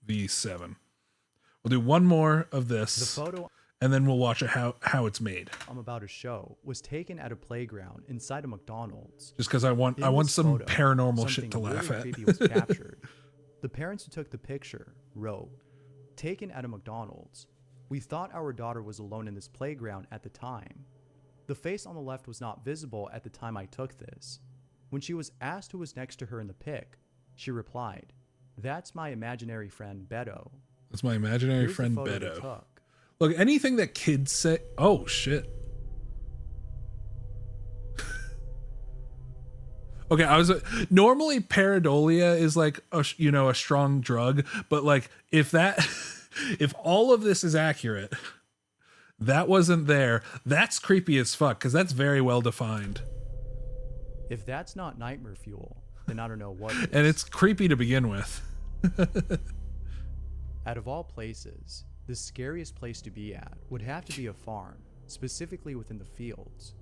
V7. We'll do one more of this. The photo and then we'll watch it how it's made. I'm about to show was taken at a playground inside a McDonald's. Just because I want some photo, paranormal shit to laugh really at. creepy was captured. The parents who took the picture wrote, "Taken at a McDonald's. We thought our daughter was alone in this playground at the time. The face on the left was not visible at the time I took this. When she was asked who was next to her in the pic, she replied, 'That's my imaginary friend Beto.'" That's my imaginary Here's friend the photo they Beto. took. Look, anything that kids say. Oh shit. Okay, normally pareidolia is like a strong drug, but like if all of this is accurate, that wasn't there. That's creepy as fuck because that's very well defined. If that's not nightmare fuel, then I don't know what is. And it's creepy to begin with. Out of all places, the scariest place to be at would have to be a farm, specifically within the fields.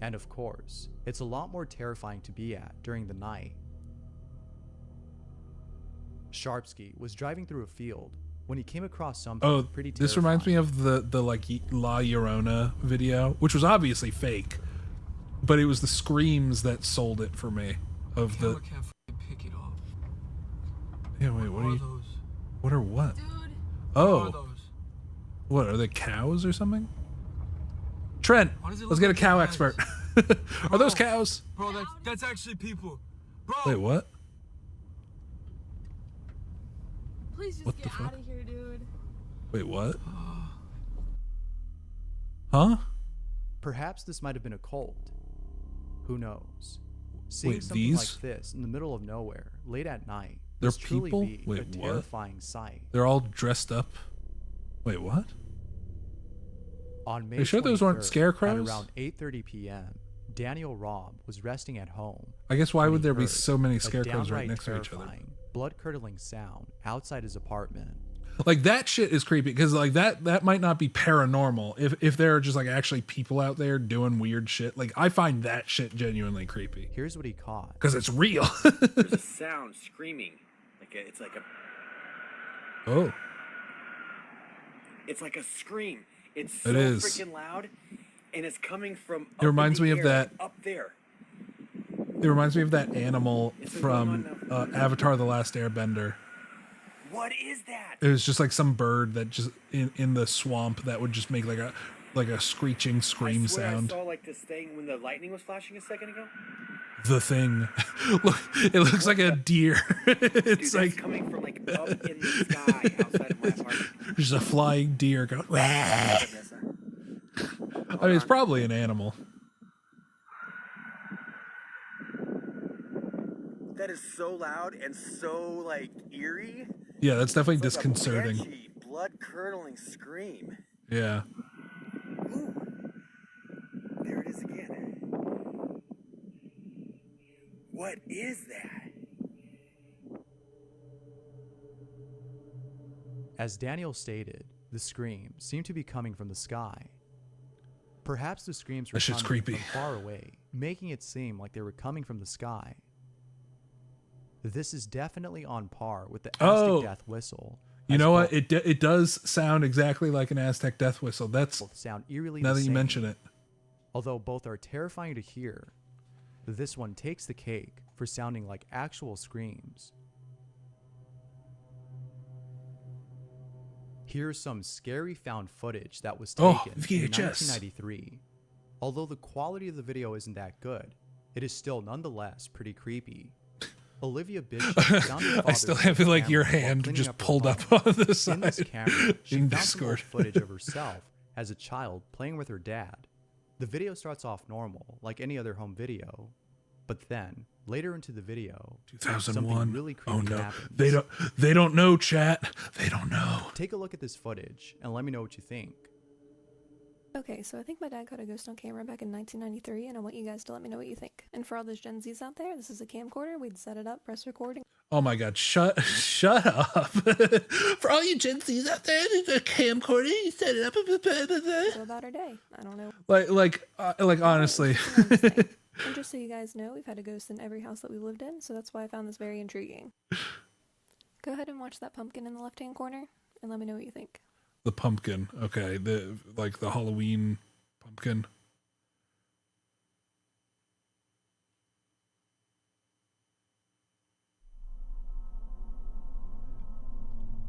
And of course, it's a lot more terrifying to be at during the night. Sharpsky was driving through a field when he came across something pretty terrifying. This reminds me of the like La Llorona video, which was obviously fake, but it was the screams that sold it for me. Of the can't pick it up. Yeah, wait, what are you? Those? What are what? Dude, oh, what are those? What are they, cows or something? Trent, let's look get a like cow guys? expert. Are those cows? Bro, that's actually people. Bro. Wait, what? Please just What get the fuck? out of here, dude. Wait, what? Huh? Perhaps this might have been a cult. Who knows? Seeing Wait, something these? like this in the middle of nowhere, late at night, They're must truly people? be Wait, a what? terrifying sight. They're all dressed up. Wait, what? On May Are you sure those weren't 23rd, scarecrows? At around 8:30 p.m., Daniel Robb was resting at home. I guess why when would he there be heard so many a scarecrows right downright next to each other? terrifying, blood-curdling sound outside his apartment. Like that shit is creepy because like that might not be paranormal if there are just like actually people out there doing weird shit. Like I find that shit genuinely creepy Here's what he caught. because it's real. There's a sound screaming, it's like a scream. It's so freaking loud, and it's coming from. It reminds me of that up there. It reminds me of that animal from Avatar: The Last Airbender. What is that? It was just like some bird that just in the swamp that would just make like a screeching scream sound. I saw like this thing when the lightning was flashing a second ago. The Thing. Look, it looks like a deer. It's Dude, like coming from like up in the sky outside of my apartment. just a flying deer going. Wah! I mean, it's probably an animal. That is so loud and so like eerie. Yeah, that's definitely It's like disconcerting. a banshee, blood-curdling scream. Yeah. Ooh. There it is again. What is that? As Daniel stated, the screams seemed to be coming from the sky. Perhaps the screams were That shit's coming creepy. from far away, making it seem like they were coming from the sky. This is definitely on par with the Aztec death whistle. You know what? It does sound exactly like an Aztec death whistle. That's Both sound eerily now the that you same. mention it. Although both are terrifying to hear, this one takes the cake for sounding like actual screams. Here's some scary found footage that was taken in VHS. 1993. Although the quality of the video isn't that good, it is still nonetheless pretty creepy. Olivia Bishop found her I still father's have like camera your while hand cleaning just up her pulled home. up on the In this side camera, she in found some old Discord. footage of herself as a child playing with her dad. The video starts off normal, like any other home video, but then later into the video, 2001. something really creepy Oh no, happens. they don't know, chat. They don't know. Take a look at this footage and let me know what you think. Okay, so I think my dad caught a ghost on camera back in 1993, and I want you guys to let me know what you think. And for all those Gen Zs out there, this is a camcorder. We'd set it up, press recording. Oh my god, shut up. For all you Gen Zs out there, there's a camcorder, you set it up. Go about our day. I don't know. Like honestly. And just so you guys know, we've had a ghost in every house that we've lived in, so that's why I found this very intriguing. Go ahead and watch that pumpkin in the left-hand corner and let me know what you think. The pumpkin. Okay. The Halloween pumpkin.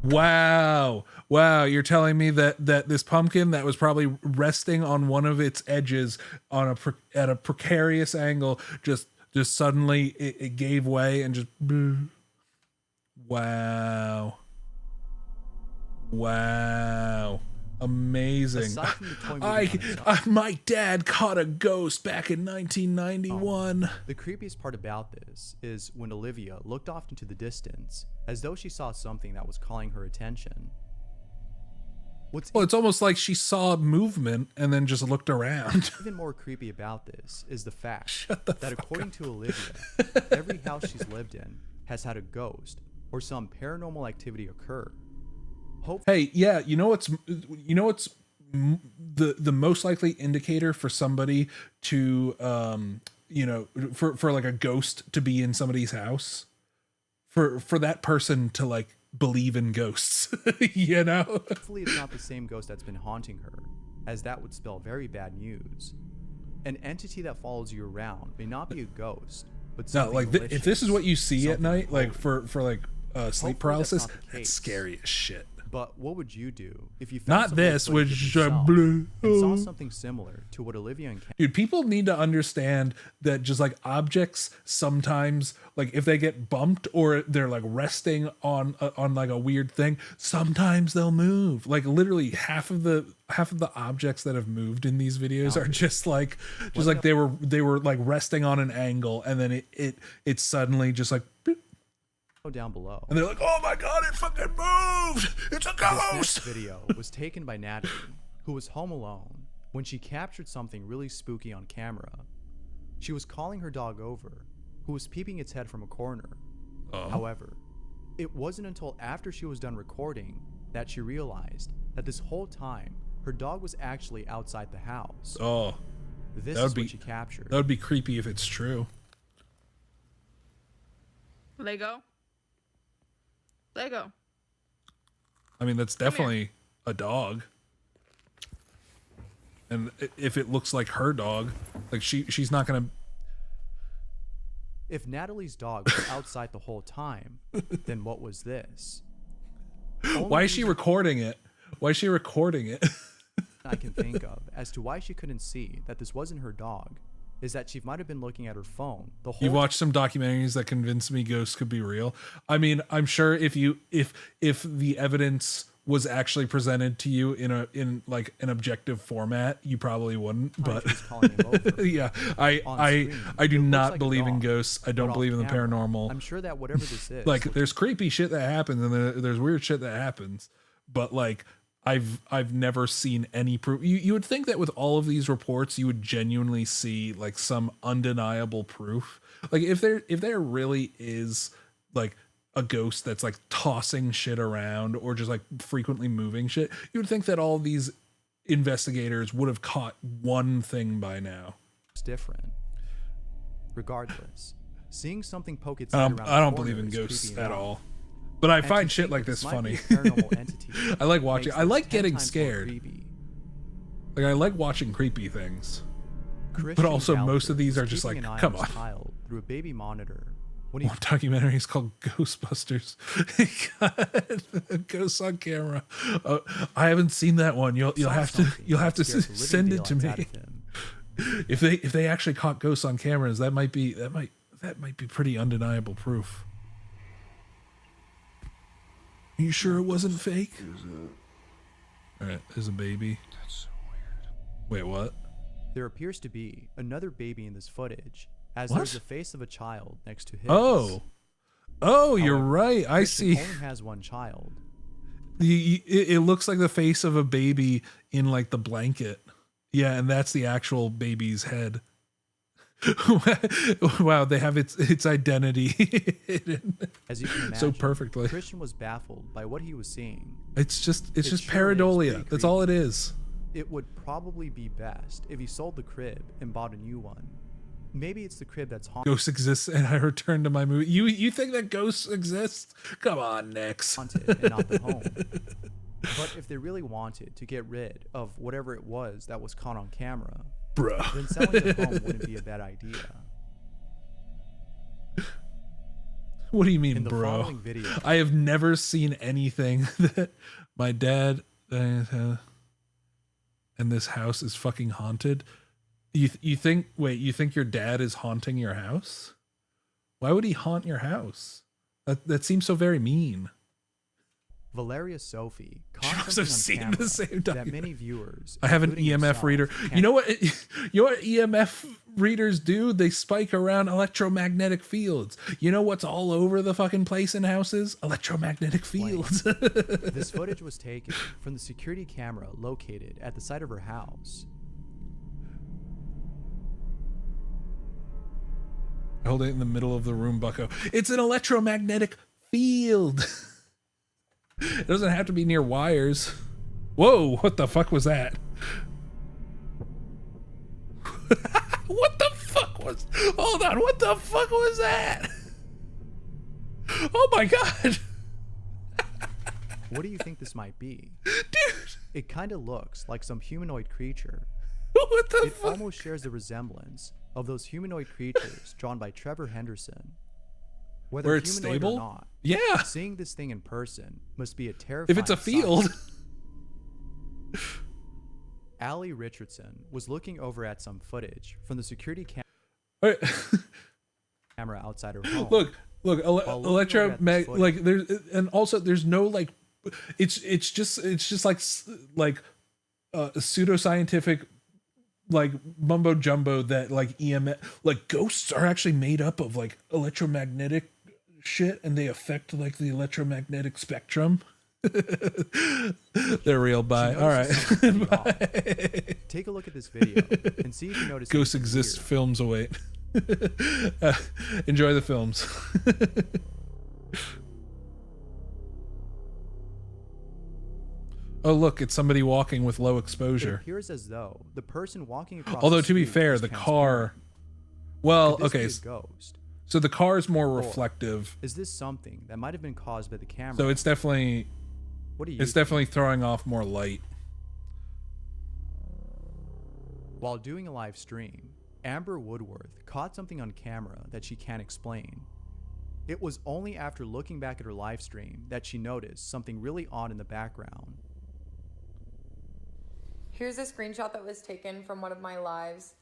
Wow. Wow. You're telling me that this pumpkin that was probably resting on one of its edges on at a precarious angle just suddenly it gave way and just wow. Wow. Amazing. My dad caught a ghost back in 1991. The creepiest part about this is when Olivia looked off into the distance as though she saw something that was calling her attention. Well, it's almost like she saw movement and then just looked around. Even more creepy about this is the fact that according to Olivia, every house she's lived in has had a ghost or some paranormal activity occur. Hey, yeah, you know what's the most likely indicator for somebody to for like a ghost to be in somebody's house, for that person to like believe in ghosts. You know, hopefully it's not the same ghost that's been haunting her, as that would spell very bad news. An entity that follows you around may not be a ghost, but something malicious, if this is what you see at night, holy. like for sleep paralysis, that's case. scary as shit. But what would you do if you found Not this, which blue and saw something similar to what Olivia encountered? Dude, people need to understand that just like objects sometimes, like if they get bumped or they're like resting on like a weird thing, sometimes they'll move. Like literally half of the objects that have moved in these videos are just like they were like resting on an angle and then it suddenly just like boop, down below. and they're like, oh my god, it fucking moved! It's a ghost! This next video was taken by Natalie, who was home alone when she captured something really spooky on camera. She was calling her dog over, who was peeping its head from a corner. However, it wasn't until after she was done recording that she realized that this whole time her dog was actually outside the house. Oh, This is what she captured. That would be creepy if it's true. Lego. I mean, that's definitely a dog. And if it looks like her dog, like she's not gonna. If Natalie's dog was outside the whole time, then what was this? Why is she recording it? Why is she recording it? I can think of as to why she couldn't see that this wasn't her dog is that she might have been looking at her phone the whole You watched some documentaries that convinced me ghosts could be real. I mean, I'm sure if the evidence was actually presented to you in like an objective format, you probably wouldn't. But yeah, I do not believe in ghosts. I don't believe in the paranormal. I'm sure that whatever this is, like there's creepy shit that happens and there's weird shit that happens, but like I've never seen any proof. You would think that with all of these reports, you would genuinely see like some undeniable proof. Like if there really is like a ghost that's like tossing shit around or just like frequently moving shit, you would think that all these investigators would have caught one thing by now. It's different. Regardless, seeing something poke its head around I don't believe in ghosts at all. But I find shit like this funny. I like watching. I like getting scared. Like I like watching creepy things. But also most of these are just like, come on. Through a baby monitor. One documentary is called Ghostbusters. Ghosts on camera. I haven't seen that one. You'll have to send it to me. If they actually caught ghosts on cameras, that might be pretty undeniable proof. Are you sure it wasn't fake? All right, there's a baby. That's so weird. Wait, what? There appears to be another baby in this footage, as there's the face of a child next to his. Oh, you're right. I see. Only has one child. It looks like the face of a baby in like the blanket. Yeah, and that's the actual baby's head. Wow, they have its identity hidden As you can imagine, so perfectly. Christian was baffled by what he was seeing. It's just pareidolia. That's all it is. It would probably be best if he sold the crib and bought a new one. Maybe it's the crib that's haunted. Ghosts exist and I return to my movie. You think that ghosts exist? Come on, Nix. Haunted and not the home. But if they really wanted to get rid of whatever it was that was caught on camera, Bruh. then selling the home wouldn't be a bad idea. What do you mean, In the bro? following video, I have never seen anything that my dad and this house is fucking haunted. You think your dad is haunting your house? Why would he haunt your house? That seems so very mean. Valeria Sophie I've caught also something seen on the camera same that documentary. many viewers, I have an including EMF yourself, reader. can't- You know what EMF readers do? They spike around electromagnetic fields. You know what's all over the fucking place in houses? Electromagnetic fields. This footage was taken from the security camera located at the site of her house. Hold it in the middle of the room, bucko. It's an electromagnetic field. It doesn't have to be near wires. Whoa, what the fuck was that? What the fuck was... Hold on, what the fuck was that? Oh my god. What do you think this might be? Dude, It kind of looks like some humanoid creature. what the It fuck? almost shares the resemblance of those humanoid creatures drawn by Trevor Henderson. Whether Where it's humanoid stable? or not, Yeah, seeing this thing in person must be a terrifying if it's a sight. field. Allie Richardson was looking over at some footage from the security Alright. camera outside her home. Look, While looking over at this electromag footage- like there's, and also there's no like, it's just like pseudoscientific like mumbo jumbo that like EMF, like ghosts are actually made up of like electromagnetic shit and they affect like the electromagnetic spectrum. They're real. Bye. She All right. notices something pretty odd. Take a look at this video and see if you notice Ghosts anything exist. weird. Films await. Enjoy the films. Oh look, it's somebody walking with low It exposure. appears as though the person walking across Although the to be street fair, is the transparent. car. Well, Could this okay, be a ghost? so the car is more Or reflective, Is this something that might have been caused by the camera? so it's definitely what do you it's think? definitely throwing off more light. While doing a live stream, Amber Woodworth caught something on camera that she can't explain. It was only after looking back at her live stream that she noticed something really odd in the background. Here's a screenshot that was taken from one of my lives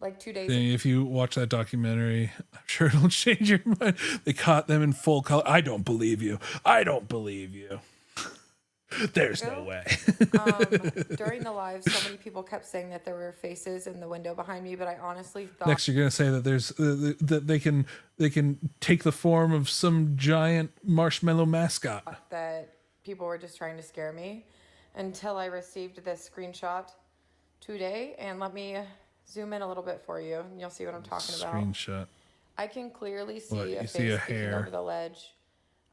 like 2 days Then if you watch that documentary, I'm sure it'll change your mind. They caught them in full color. I don't believe you. I don't believe you. There's no way. During the live, so many people kept saying that there were faces in the window behind me, but I honestly thought Next, you're gonna say that there's that they can take the form of some giant marshmallow mascot. that people were just trying to scare me until I received this screenshot today. And let me zoom in a little bit for you and you'll see what I'm talking about. Screenshot. I can clearly see What, a you face see a peeking hair? over the ledge.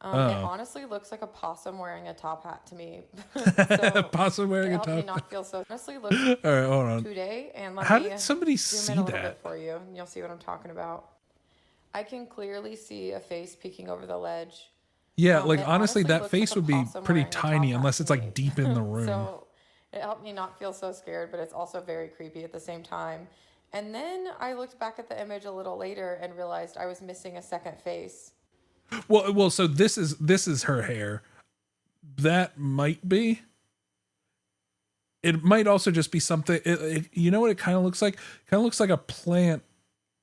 It Oh. honestly looks like a possum wearing a top hat to me. So Possum wearing it a helped me top. not feel so honestly look All right, hold on. today. And let How me did somebody zoom see in a little that? bit for you and you'll see what I'm talking about. I can clearly see a face peeking over the ledge. Yeah, It like honestly, that looks face like a would be possum pretty wearing a top tiny hat unless to it's like me. deep in the room. So it helped me not feel so scared, but it's also very creepy at the same time. And then I looked back at the image a little later and realized I was missing a second face. Well, so this is her hair. That might be. It might also just be something. You know what it kind of looks like? Kind of looks like a plant.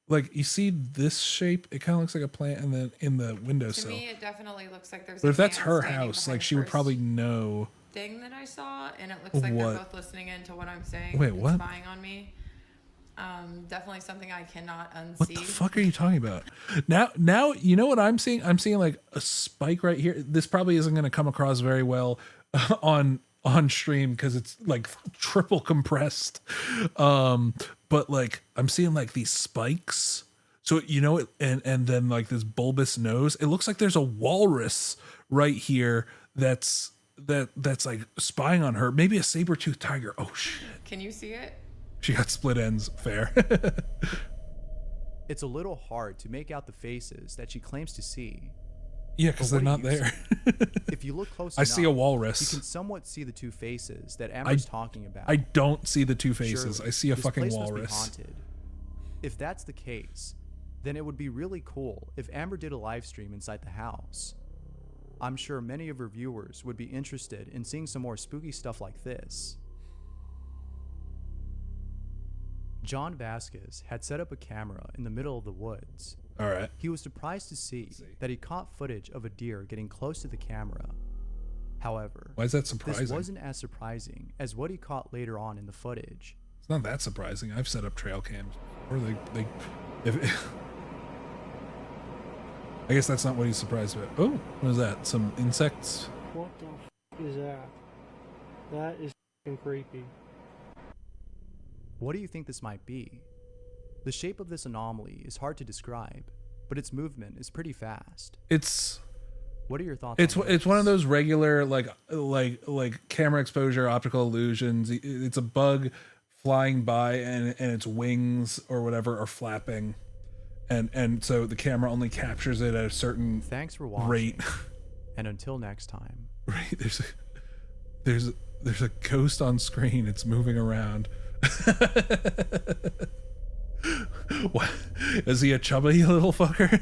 Like you see this shape, it kind of looks like a plant, and then in the To windowsill. me, it definitely looks like there's. But a if that's man her standing house, behind like the she would first probably know. thing that I saw, and it looks like What? they're both listening in to what I'm saying. Wait, and what? Spying on me. Definitely something I cannot unsee. What the fuck are you talking about? Now you know what I'm seeing? I'm seeing like a spike right here. This probably isn't going to come across very well on stream because it's like triple compressed. But like I'm seeing like these spikes. So you know it, and then like this bulbous nose. It looks like there's a walrus right here that's like spying on her. Maybe a saber-toothed tiger. Oh shit. Can you see it? She got split ends. Fair. It's a little hard to make out the faces that she claims to see. Yeah, because they're But what not do you there. If you look close I enough, see a walrus. you can somewhat see the two faces that Amber's talking about. I don't see the two faces. Surely, I see a this fucking place must be walrus. haunted. If that's the case, then it would be really cool if Amber did a live stream inside the house. I'm sure many of her viewers would be interested in seeing some more spooky stuff like this. John Vasquez had set up a camera in the middle of the woods. All right. He was surprised to see that he caught footage of a deer getting close to the camera. However, Why is that surprising? this wasn't as surprising as what he caught later on in the footage. It's not that surprising. I've set up trail cams. Or if I guess that's not what he's surprised about. Oh, what is that? Some insects? What the f is that? That is f***ing creepy. What do you think this might be? The shape of this anomaly is hard to describe, but its movement is pretty fast. It's What are your thoughts it's on it's one of this? those regular like camera exposure optical illusions. It's a bug flying by and its wings or whatever are flapping. And so the camera only captures it at a certain Thanks for watching. rate. And until next time. Right, there's a ghost on screen. It's moving around. What? Is he a chubby little fucker?